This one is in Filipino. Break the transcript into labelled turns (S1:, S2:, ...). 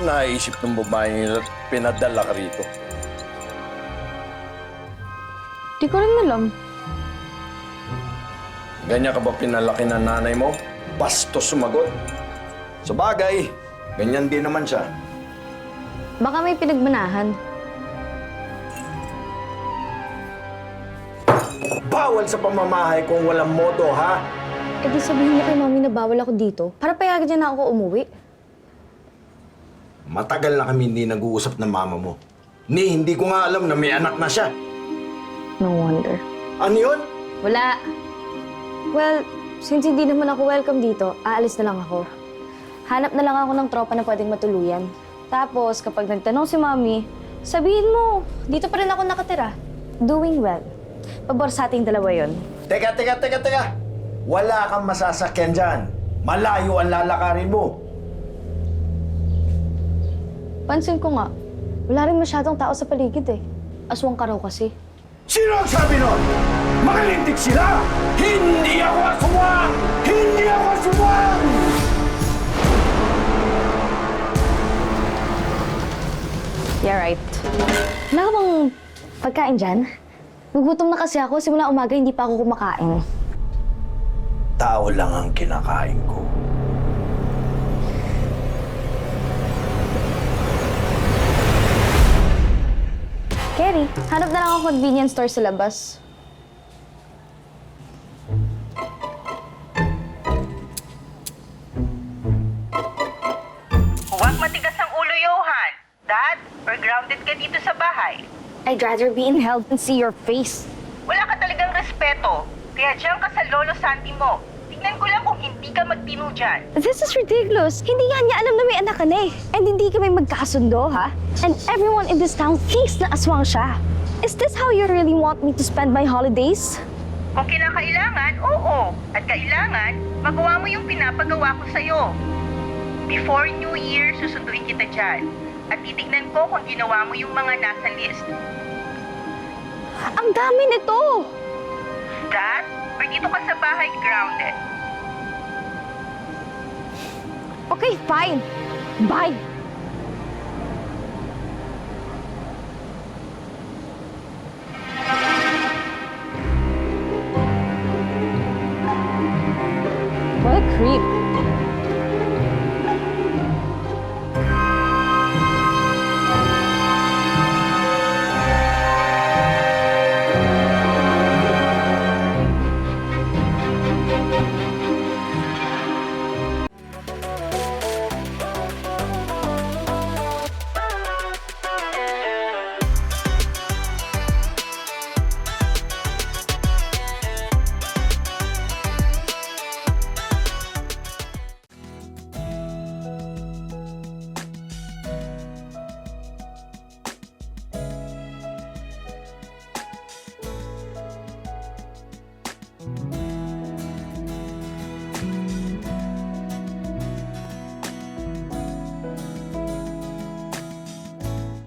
S1: naisip ng babae na pinadala ka rito?
S2: Di ko rin alam.
S1: Ganyan ka ba pinalaki ng nanay mo? Bastos sumagot. Sa bagay, ganyan din naman siya.
S2: Baka may pinagmanahan.
S1: Bawal sa pamamahay kung walang modo, ha?
S2: Eh di sabihin niyo kay Mami na bawal ako dito para payagan niya na ako umuwi.
S1: Matagal na kami hindi nag-uusap ng mama mo. Hindi ko nga alam na may anak na siya.
S2: No wonder.
S1: Ano yun?
S2: Wala. Well, since hindi naman ako welcome dito, aalis na lang ako. Hanap na lang ako ng tropa na pwedeng matuluyan. Tapos, kapag nagtanong si Mami, sabihin mo, dito pa rin ako nakatira. Doing well. Pabor sa ating dalawa yon.
S1: Teka! Wala kang masasakyan dyan. Malayo ang lalakarin mo.
S2: Pansin ko nga, wala rin masyadong tao sa paligid eh. Aswang ka raw kasi.
S1: Sino ang sabi nun? Makalintik sila! Hindi ako aswang! Hindi ako aswang!
S2: Yeah, right. Wala ka bang pagkain dyan? Gugutom na kasi ako. Simula umaga, hindi pa ako kumakain.
S1: Tao lang ang kinakain ko.
S2: Kerry, hanap na lang ako convenience store sa labas.
S3: Huwag matigas ang ulo, Johan. Dad, or grounded ka dito sa bahay.
S2: I'd rather be in hell than see your face.
S3: Wala ka talagang respeto. Kaya diyan ka sa lolo Santi mo. Tingnan ko lang kung hindi ka magtino dyan.
S2: This is ridiculous. Hindi nga niya alam na may anak ka na eh. And hindi kami magkasundo, ha? And everyone in this town thinks na aswang siya. Is this how you really want me to spend my holidays?
S3: Kung kinakailangan, oo. At kailangan, magawa mo yung pinapagawa ko sa'yo. Before New Year, susunduin kita dyan. At titignan ko kung ginawa mo yung mga nasa list.
S2: Ang dami nito!
S3: Dad, or dito ka sa bahay grounded.
S2: Okay, fine. Bye!